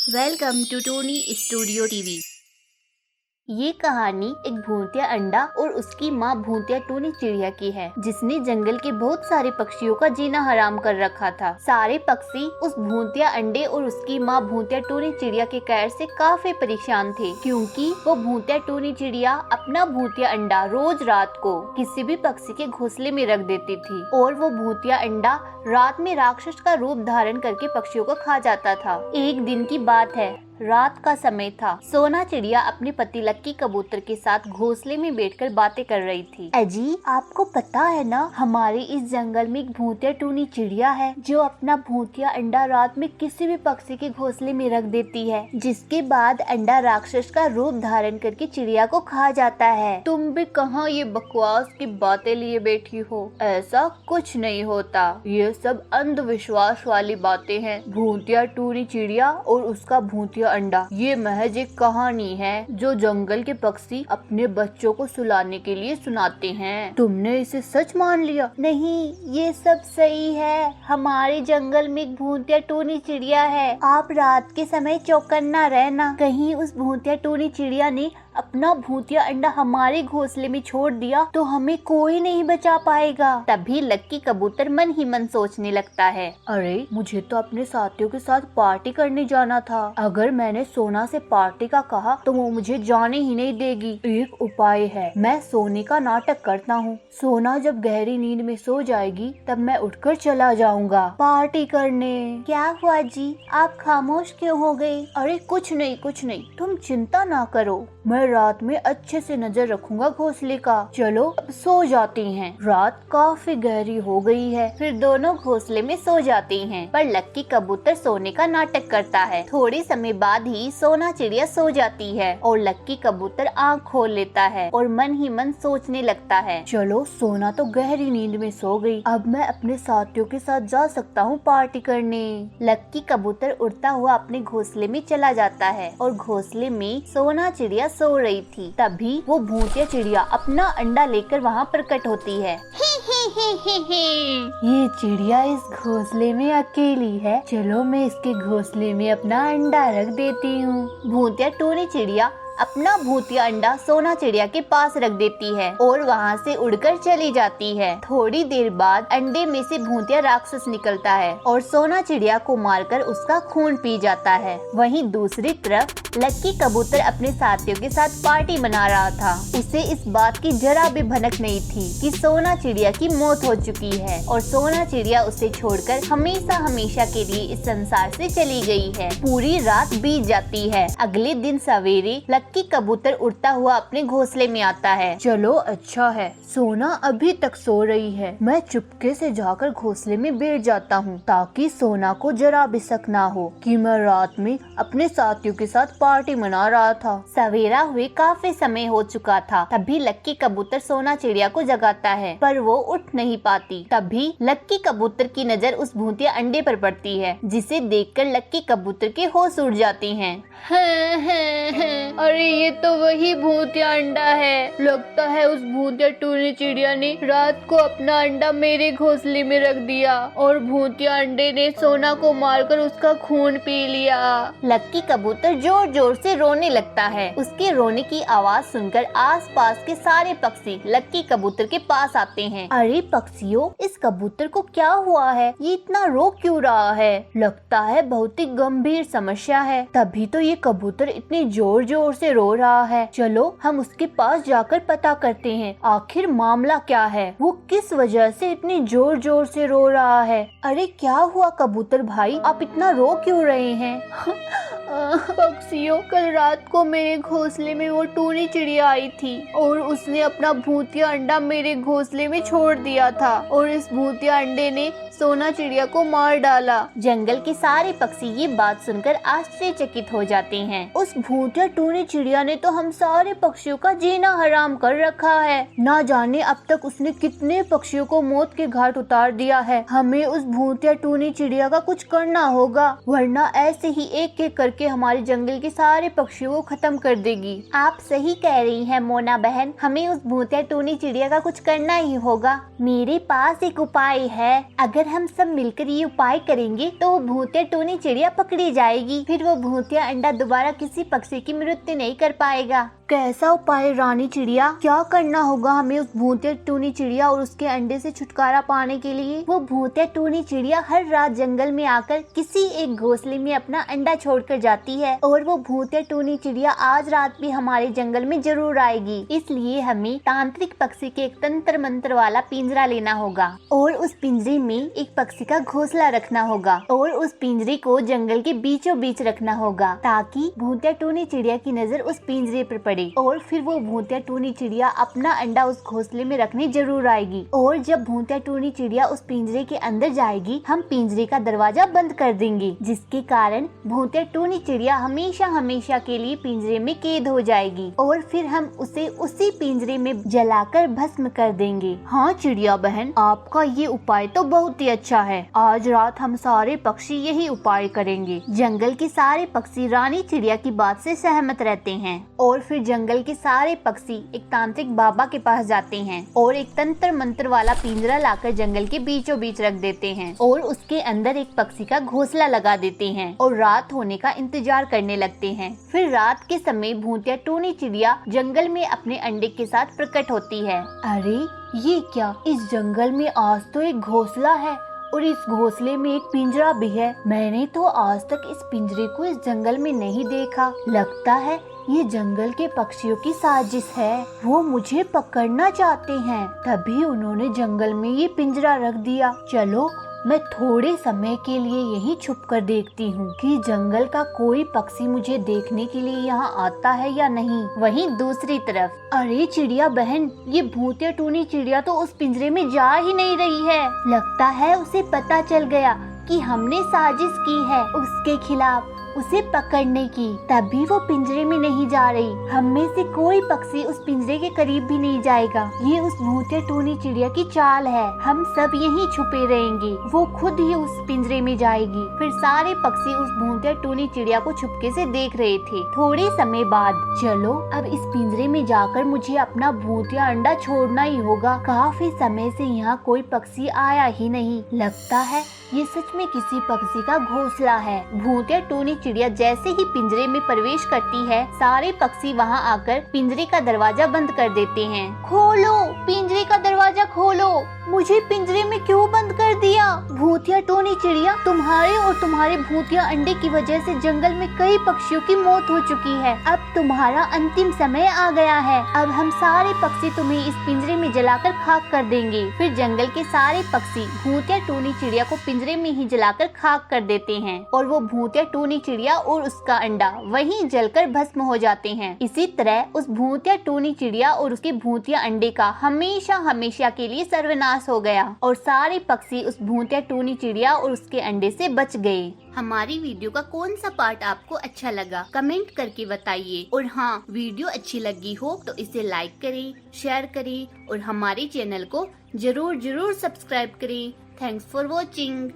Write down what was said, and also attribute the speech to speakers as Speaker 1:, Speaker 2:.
Speaker 1: Welcome to Tony studio TV. ये कहानी एक भूतिया अंडा और उसकी माँ भूतिया टूनी चिड़िया की है, जिसने जंगल के बहुत सारे पक्षियों का जीना हराम कर रखा था। सारे पक्षी उस भूतिया अंडे और उसकी माँ भूतिया टूनी चिड़िया के कहर से काफी परेशान थे, क्योंकि वो भूतिया टूनी चिड़िया अपना भूतिया अंडा रोज रात को किसी भी पक्षी के घोंसले में रख देती थी और वो भूतिया अंडा रात में राक्षस का रूप धारण करके पक्षियों को खा जाता था। एक दिन की बात है, रात का समय था। सोना चिड़िया अपने पति लक्की कबूतर के साथ घोंसले में बैठकर बातें कर रही थी। अजी, आपको पता है ना, हमारे इस जंगल में एक भूतिया टूनी चिड़िया है जो अपना भूतिया अंडा रात में किसी भी पक्षी के घोंसले में रख देती है, जिसके बाद अंडा राक्षस का रूप धारण करके चिड़िया को खा जाता है। तुम भी कहाँ ये बकवास की बातें लिए बैठी हो? ऐसा कुछ नहीं होता, ये सब अंधविश्वास वाली बातें हैं। भूतिया टूनी चिड़िया और उसका भूतिया अंडा ये महज एक कहानी है जो जंगल के पक्षी अपने बच्चों को सुलाने के लिए सुनाते हैं। तुमने इसे सच मान लिया? नहीं, ये सब सही है। हमारे जंगल में एक भूतिया टूनी चिड़िया है। आप रात के समय चौकन्ना रहना, कहीं उस भूतिया टूनी चिड़िया ने अपना भूतिया अंडा हमारे घोंसले में छोड़ दिया तो हमें कोई नहीं बचा पाएगा। तभी लक्की कबूतर मन ही मन सोचने लगता है, अरे मुझे तो अपने साथियों के साथ पार्टी करने जाना था। अगर मैंने सोना से पार्टी का कहा तो वो मुझे जाने ही नहीं देगी। एक उपाय है, मैं सोने का नाटक करता हूँ। सोना जब गहरी नींद में सो जाएगी तब मैं उठकर चला जाऊंगा पार्टी करने। क्या हुआ जी, आप खामोश क्यों हो गए? अरे कुछ नहीं, तुम चिंता ना करो, मैं रात में अच्छे से नजर रखूंगा घोंसले का। चलो अब सो जाती हैं, रात काफी गहरी हो गई है। फिर दोनों घोंसले में सो जाती हैं, पर लक्की कबूतर सोने का नाटक करता है। थोड़े समय बाद ही सोना चिड़िया सो जाती है और लक्की कबूतर आँख खोल लेता है और मन ही मन सोचने लगता है, चलो सोना तो गहरी नींद में सो गई, अब मैं अपने साथियों के साथ जा सकता हूँ पार्टी करने। लक्की कबूतर उड़ता हुआ अपने घोंसले में चला जाता है और घोंसले में सोना चिड़िया सो रही थी। तभी वो भूतिया चिड़िया अपना अंडा लेकर वहाँ प्रकट होती है। ये चिड़िया इस घोंसले में अकेली है, चलो मैं इसके घोंसले में अपना अंडा रख देती हूँ। भूतिया टूनी चिड़िया अपना भूतिया अंडा सोना चिड़िया के पास रख देती है और वहाँ से उड़कर चली जाती है। थोड़ी देर बाद अंडे में से भूतिया राक्षस निकलता है और सोना चिड़िया को मारकर उसका खून पी जाता है। वहीं दूसरी तरफ लक्की कबूतर अपने साथियों के साथ पार्टी मना रहा था। उसे इस बात की जरा भी भनक नहीं थी कि सोना चिड़िया की मौत हो चुकी है और सोना चिड़िया उसे छोड़कर हमेशा हमेशा के लिए इस संसार से चली गई है। पूरी रात बीत जाती है। अगले दिन सवेरे लक्की कबूतर उड़ता हुआ अपने घोंसले में आता है। चलो अच्छा है, सोना अभी तक सो रही है, मैं चुपके से जाकर घोंसले में बैठ जाता हूँ ताकि सोना को जरा भी शक ना हो कि मैं रात में अपने साथियों के साथ पार्टी मना रहा था। सवेरा हुए काफी समय हो चुका था। तभी लक्की कबूतर सोना चिड़िया को जगाता है, पर वो उठ नहीं पाती। तभी लक्की कबूतर की नजर उस भूतिया अंडे पर पड़ती है, जिसे देखकर लक्की कबूतर के होश उड़ जाते हैं। अरे ये तो वही भूतिया अंडा है। लगता है उस भूतिया टूनी चिड़िया ने रात को अपना अंडा मेरे घोंसले में रख दिया और भूतिया अंडे ने सोना को मारकर उसका खून पी लिया। लक्की कबूतर जोर जोर से रोने लगता है। उसके रोने की आवाज सुनकर आसपास के सारे पक्षी लक्की कबूतर के पास आते हैं। अरे पक्षियों, इस कबूतर को क्या हुआ है? ये इतना रो क्यों रहा है? लगता है बहुत ही गंभीर समस्या है, तभी तो ये कबूतर इतनी जोर जोर से रो रहा है। चलो हम उसके पास जाकर पता करते हैं आखिर मामला क्या है, वो किस वजह से इतनी जोर जोर से रो रहा है। अरे क्या हुआ कबूतर भाई, आप इतना रो क्यों रहे हैं? पक्षियों, कल रात को मेरे घोंसले में वो टूनी चिड़िया आई थी और उसने अपना भूतिया अंडा मेरे घोंसले में छोड़ दिया था और इस भूतिया अंडे ने सोना चिड़िया को मार डाला। जंगल के सारे पक्षी ये बात सुनकर आश्चर्यचकित हो जाते हैं। उस भूतिया टूनी चिड़िया ने तो हम सारे पक्षियों का जीना हराम कर रखा है। ना जाने अब तक उसने कितने पक्षियों को मौत के घाट उतार दिया है। हमें उस भूतिया टूनी चिड़िया का कुछ करना होगा, वरना ऐसे ही एक एक करके हमारे जंगल के सारे पक्षियों को खत्म कर देगी। आप सही कह रही हैं मोना बहन, हमें उस भूतिया टूनी चिड़िया का कुछ करना ही होगा। मेरे पास एक उपाय है, अगर अगर हम सब मिलकर ये उपाय करेंगे तो वो भूतिया टोनी चिड़िया पकड़ी जाएगी। फिर वो भूतिया अंडा दोबारा किसी पक्षी की मृत्यु नहीं कर पाएगा। कैसा उपाय रानी चिड़िया? क्या करना होगा हमें उस भूतिया टोनी चिड़िया और उसके अंडे से छुटकारा पाने के लिए? वो भूतिया टोनी चिड़िया हर रात जंगल में आकर किसी एक घोंसले में अपना अंडा छोड़कर जाती है और वो भूतिया टोनी चिड़िया आज रात भी हमारे जंगल में जरूर आएगी। इसलिए हमें तांत्रिक पक्षी के एक तंत्र मंत्र वाला पिंजरा लेना होगा और उस पिंजरे में एक पक्षी का घोंसला रखना होगा और उस पिंजरे को जंगल के बीचों बीच रखना होगा ताकि भूतिया टोनी चिड़िया की नजर उस पिंजरे पर पड़े और फिर वो भूतिया टोनी चिड़िया अपना अंडा उस घोंसले में रखने जरूर आएगी। और जब भूतिया टोनी चिड़िया उस पिंजरे के अंदर जाएगी हम पिंजरे का दरवाजा बंद कर देंगे, जिसके कारण भूतिया टोनी चिड़िया हमेशा हमेशा के लिए पिंजरे में कैद हो जाएगी और फिर हम उसे उसी पिंजरे में जलाकर भस्म कर देंगे। हाँ चिड़िया बहन, आपका ये उपाय तो बहुत ही अच्छा है। आज रात हम सारे पक्षी यही उपाय करेंगे। जंगल के सारे पक्षी रानी चिड़िया की बात से सहमत रहते हैं और फिर जंगल के सारे पक्षी एक तांत्रिक बाबा के पास जाते हैं और एक तंत्र मंत्र वाला पिंजरा लाकर जंगल के बीचों बीच रख देते हैं और उसके अंदर एक पक्षी का घोंसला लगा देते हैं और रात होने का इंतजार करने लगते हैं। फिर रात के समय भूतिया टोनी चिड़िया जंगल में अपने अंडे के साथ प्रकट होती है। अरे ये क्या, इस जंगल में आज तो एक घोंसला है और इस घोंसले में एक पिंजरा भी है। मैंने तो आज तक इस पिंजरे को इस जंगल में नहीं देखा। लगता है ये जंगल के पक्षियों की साजिश है। वो मुझे पकड़ना चाहते हैं, तभी उन्होंने जंगल में ये पिंजरा रख दिया। चलो मैं थोड़े समय के लिए यहीं छुप कर देखती हूँ कि जंगल का कोई पक्षी मुझे देखने के लिए यहाँ आता है या नहीं। वहीं दूसरी तरफ, अरे चिड़िया बहन, ये भूतिया टोनी चिड़िया तो उस पिंजरे में जा ही नहीं रही है। लगता है उसे पता चल गया कि हमने साजिश की है उसके खिलाफ उसे पकड़ने की, तभी वो पिंजरे में नहीं जा रही। हम में से कोई पक्षी उस पिंजरे के करीब भी नहीं जाएगा। ये उस भूतिया टोनी चिड़िया की चाल है। हम सब यहीं छुपे रहेंगे, वो खुद ही उस पिंजरे में जाएगी। फिर सारे पक्षी उस भूतिया टोनी चिड़िया को छुपके से देख रहे थे। थोड़े समय बाद, चलो अब इस पिंजरे में जाकर मुझे अपना भूतिया अंडा छोड़ना ही होगा। काफी समय से यहाँ कोई पक्षी आया ही नहीं। लगता है ये सच में किसी पक्षी का घोंसला है। भूतिया टोनी चिड़िया जैसे ही पिंजरे में प्रवेश करती है, सारे पक्षी वहां आकर पिंजरे का दरवाजा बंद कर देते हैं। खोलो, पिंजरे का दरवाजा खोलो। मुझे पिंजरे में क्यों बंद कर दिया? भूतिया टोनी चिड़िया, तुम्हारे और तुम्हारे भूतिया अंडे की वजह से जंगल में कई पक्षियों की मौत हो चुकी है। अब तुम्हारा अंतिम समय आ गया है। अब हम सारे पक्षी तुम्हें इस पिंजरे में जलाकर खाक कर देंगे। फिर जंगल के सारे पक्षी भूतिया टोनी चिड़िया को पिंजरे में ही जलाकर खाक कर देते हैं और वो भूतिया टोनी चिड़िया और उसका अंडा वहीं जलकर भस्म हो जाते हैं। इसी तरह उस भूतिया टोनी चिड़िया और उसके भूतिया अंडे का हमेशा हमेशा के लिए सर्वनाश हो गया और सारे पक्षी उस भूतिया टोनी चिड़िया और उसके अंडे से बच गए। हमारी वीडियो का कौन सा पार्ट आपको अच्छा लगा कमेंट करके बताइए और हाँ, वीडियो अच्छी लगी हो तो इसे लाइक करें, शेयर करें और हमारे चैनल को जरूर सब्सक्राइब करें। Thanks for watching.